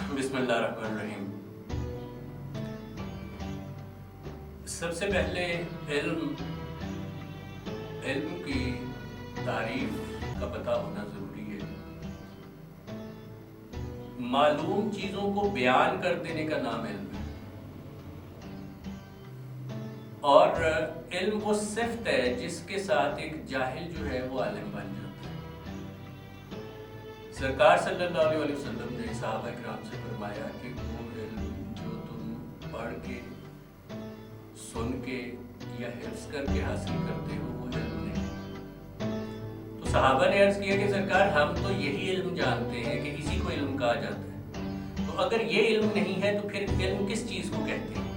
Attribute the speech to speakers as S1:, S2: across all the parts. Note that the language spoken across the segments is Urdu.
S1: بسم اللہ الرحمن الرحیم۔ سب سے پہلے علم کی تعریف کا پتہ ہونا ضروری ہے۔ معلوم چیزوں کو بیان کر دینے کا نام علم ہے، اور علم وہ صفت ہے جس کے ساتھ ایک جاہل جو ہے وہ عالم بن جاتا ہے۔ سرکار صلی اللہ علیہ وسلم نے صحابہ کرام سے فرمایا کہ وہ علم جو تم پڑھ کے، سن کے یا حفظ کر کے حاصل کرتے ہو وہ علم نہیں۔ تو صحابہ نے عرض کیا کہ سرکار ہم تو یہی علم جانتے ہیں کہ اسی کو علم کہا جاتا ہے، تو اگر یہ علم نہیں ہے تو پھر علم کس چیز کو کہتے ہیں؟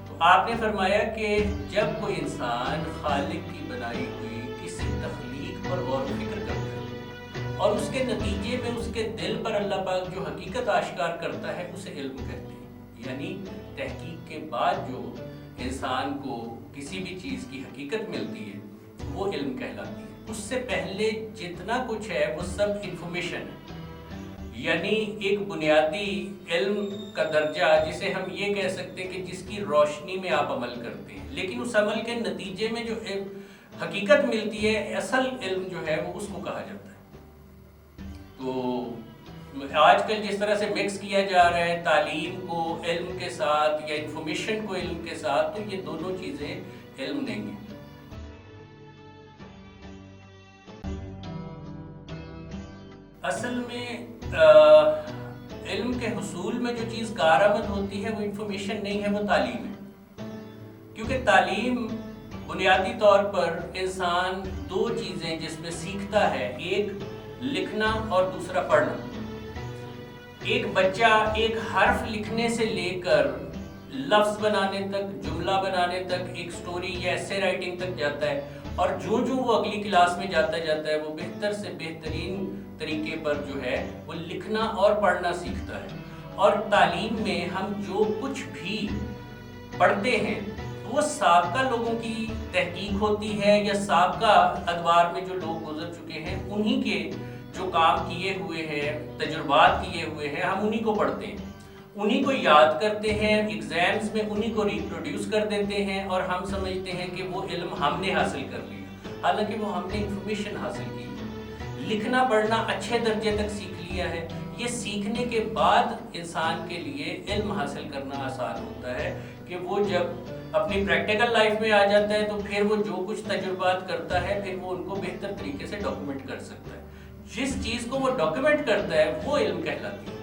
S1: تو آپ نے فرمایا کہ جب کوئی انسان خالق کی بنائی ہوئی کسی تخلیق پر غور و فکر کرتا ہے اور اس کے نتیجے میں اس کے دل پر اللہ پاک جو حقیقت آشکار کرتا ہے اسے علم کہتے ہیں۔ یعنی تحقیق کے بعد جو انسان کو کسی بھی چیز کی حقیقت ملتی ہے وہ علم کہلاتی ہے۔ اس سے پہلے جتنا کچھ ہے وہ سب انفارمیشن ہے، یعنی ایک بنیادی علم کا درجہ جسے ہم یہ کہہ سکتے ہیں کہ جس کی روشنی میں آپ عمل کرتے ہیں، لیکن اس عمل کے نتیجے میں جو حقیقت ملتی ہے، اصل علم جو ہے وہ اس کو کہا جاتا ہے۔ تو آج کل جس طرح سے مکس کیا جا رہا ہے تعلیم کو علم کے ساتھ یا انفارمیشن کو علم کے ساتھ، تو یہ دونوں چیزیں علم نہیں ہیں۔ اصل میں علم کے حصول میں جو چیز کارآمد ہوتی ہے وہ انفارمیشن نہیں ہے، وہ تعلیم ہے۔ کیونکہ تعلیم بنیادی طور پر انسان دو چیزیں جس میں سیکھتا ہے، ایک لکھنا اور دوسرا پڑھنا۔ ایک بچہ ایک حرف لکھنے سے لے کر لفظ بنانے تک، جملہ بنانے تک، ایک سٹوری یا ایسے رائٹنگ تک جاتا ہے، اور جو وہ اگلی کلاس میں جاتا ہے وہ بہتر سے بہترین طریقے پر جو ہے وہ لکھنا اور پڑھنا سیکھتا ہے۔ اور تعلیم میں ہم جو کچھ بھی پڑھتے ہیں وہ سابقہ لوگوں کی تحقیق ہوتی ہے، یا سابقہ ادوار میں جو لوگ گزر چکے ہیں انہی کے جو کام کیے ہوئے ہیں، تجربات کیے ہوئے ہیں، ہم انہی کو پڑھتے ہیں، انہی کو یاد کرتے ہیں، ایگزامز میں انہی کو ریپروڈیوس کر دیتے ہیں، اور ہم سمجھتے ہیں کہ وہ علم ہم نے حاصل کر لیا، حالانکہ وہ ہم نے انفارمیشن حاصل کی۔ لکھنا پڑھنا اچھے درجے تک سیکھ لیا ہے، یہ سیکھنے کے بعد انسان کے لیے علم حاصل کرنا آسان ہوتا ہے کہ وہ جب اپنی پریکٹیکل لائف میں آ جاتا ہے تو پھر وہ جو کچھ تجربات کرتا ہے پھر وہ ان کو بہتر طریقے سے ڈاکومنٹ کر سکتا ہے۔ جس چیز کو وہ ڈاکومنٹ کرتا ہے وہ علم کہلاتی ہے۔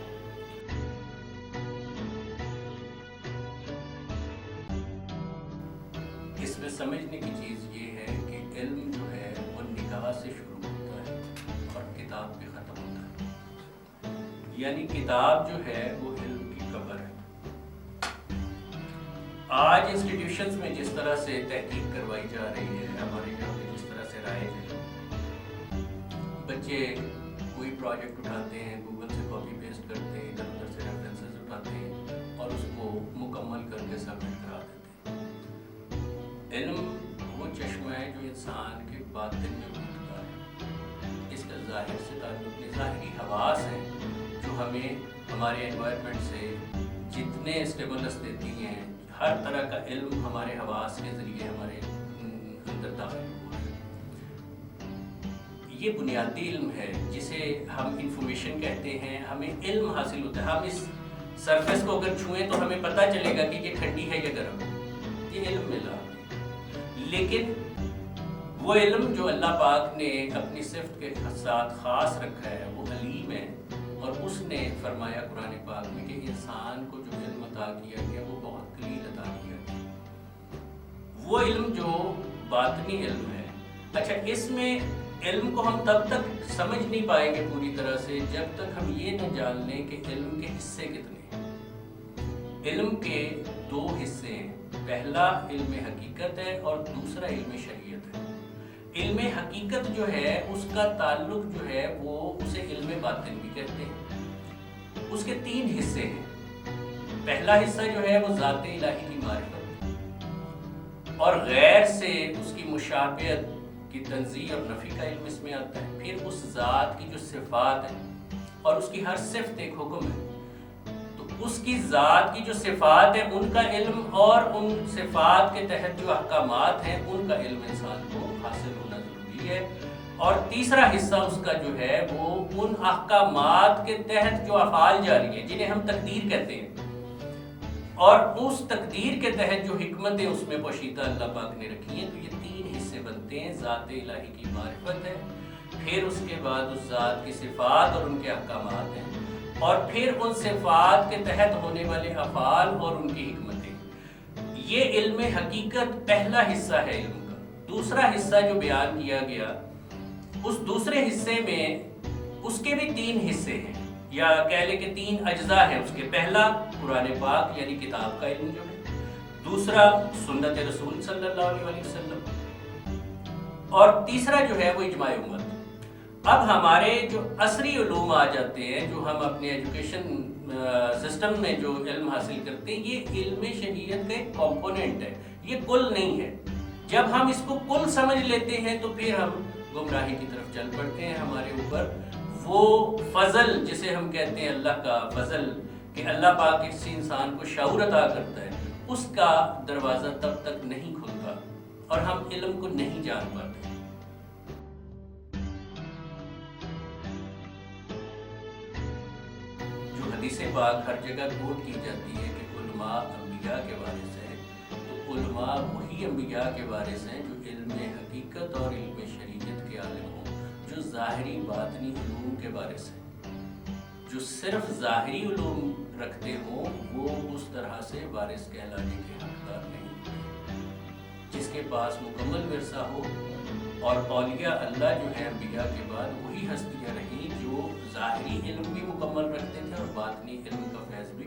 S1: اس میں سمجھنے کی چیز یہ ہے کہ علم جو ہے وہ نگاہ سے شروع ہوتا ہے اور کتاب پہ ختم ہوتا ہے، یعنی کتاب جو ہے وہ علم کی قبر ہے۔ آج انسٹیٹیوشنز میں جس طرح سے تحقیق کروائی جا رہی ہے، ہمارے یہاں پہ جس طرح سے رائج ہے، بچے کوئی پروجیکٹ اٹھاتے ہیں، گوگل سے کاپی پیسٹ کرتے ہیں، ادھر ادھر سے ریفرنسز اٹھاتے ہیں اور اس کو مکمل کر کے سبمٹ کرا دیتے ہیں۔ علم وہ چشمہ ہے جو انسان کے باطن میں گھومتا ہے، اس کا ظاہر سے تعلق نہیں۔ ظاہری حواس ہیں جو ہمیں ہمارے انوائرمنٹ سے جتنے اسٹیمولس دیتی ہیں، ہر طرح کا علم ہمارے حواس کے ذریعے ہمارے اندر داخل ہوا ہے۔ یہ بنیادی علم ہے جسے ہم انفارمیشن کہتے ہیں۔ ہمیں علم حاصل ہوتا ہے، ہم اس سرفیس کو اگر چھوئیں تو ہمیں پتہ چلے گا کہ یہ ٹھنڈی ہے یا گرم ہے، یہ علم ملا۔ لیکن وہ علم جو اللہ پاک نے اپنی صفت کے ساتھ خاص رکھا ہے وہ علیم ہے، اور اس نے فرمایا قرآن پاک میں کہ انسان کو جو علم عطا کیا گیا وہ بہت قلیل عطا کیا گیا۔ وہ علم جو باطنی علم ہے، اچھا اس میں علم کو ہم تب تک سمجھ نہیں پائیں گے پوری طرح سے جب تک ہم یہ نہ جان لیں کہ علم کے حصے کتنے ہیں۔ علم کے دو حصے ہیں، پہلا علم حقیقت ہے اور دوسرا علم شریعت ہے۔ علم حقیقت جو ہے اس کا تعلق جو ہے وہ اسے علم باطن بھی کہتے ہیں۔ اس کے تین حصے ہیں۔ پہلا حصہ جو ہے وہ ذات الہی کی معرفت اور غیر سے اس کی مشابہت کی تنزیہ اور نفی کا علم اس میں آتا ہے۔ پھر اس ذات کی جو صفات ہیں اور اس کی ہر صفت ایک حکم ہے، اس کی ذات کی جو صفات ہیں ان کا علم اور ان صفات کے تحت جو احکامات ہیں ان کا علم انسان کو حاصل ہونا ضروری ہے۔ اور تیسرا حصہ اس کا جو ہے وہ ان احکامات کے تحت جو افعال جاری ہیں جنہیں ہم تقدیر کہتے ہیں، اور اس تقدیر کے تحت جو حکمتیں اس میں پوشیدہ اللہ پاک نے رکھی ہیں، تو یہ تین حصے بنتے ہیں۔ ذات الہی کی معرفت ہے، پھر اس کے بعد اس ذات کی صفات اور ان کے احکامات ہیں، اور پھر ان صفات کے تحت ہونے والے افعال اور ان کی حکمتیں۔ یہ علم حقیقت پہلا حصہ ہے علم کا۔ دوسرا حصہ جو بیان کیا گیا، اس دوسرے حصے میں اس کے بھی تین حصے ہیں، یا کہہ لیں کہ تین اجزاء ہیں اس کے۔ پہلا قرآن پاک یعنی کتاب کا علم جو ہے، دوسرا سنت رسول صلی اللہ علیہ وسلم، اور تیسرا جو ہے وہ اجماع امت۔ اب ہمارے جو عصری علوم آ جاتے ہیں، جو ہم اپنے ایجوکیشن سسٹم میں جو علم حاصل کرتے ہیں، یہ علم شریعت کا ایک کمپوننٹ ہے، یہ کل نہیں ہے۔ جب ہم اس کو کل سمجھ لیتے ہیں تو پھر ہم گمراہی کی طرف چل پڑتے ہیں۔ ہمارے اوپر وہ فضل جسے ہم کہتے ہیں اللہ کا فضل، کہ اللہ پاک کسی انسان کو شعور عطا کرتا ہے، اس کا دروازہ تب تک نہیں کھلتا اور ہم علم کو نہیں جان پاتے۔ جو حدیث پاک ہر جگہ کوٹ کی جاتی ہے کہ علماء انبیاء کے وارث ہیں، تو علماء وہی انبیاء کے وارث ہیں جو علم حقیقت اور علم شریعت کے عالم ہوں، جو ظاہری باطنی علوم کے وارث ہیں۔ جو صرف ظاہری علوم رکھتے ہوں وہ اس طرح سے وارث کہلانے کے حقدار نہیں۔ جس کے پاس مکمل ورثہ ہو، اور اولیاء اللہ جو ہیں انبیاء کے بعد وہی ہستیاں رہیں جو ظاہری علم بھی مکمل رکھتے تھے اور باطنی علم کا فیض بھی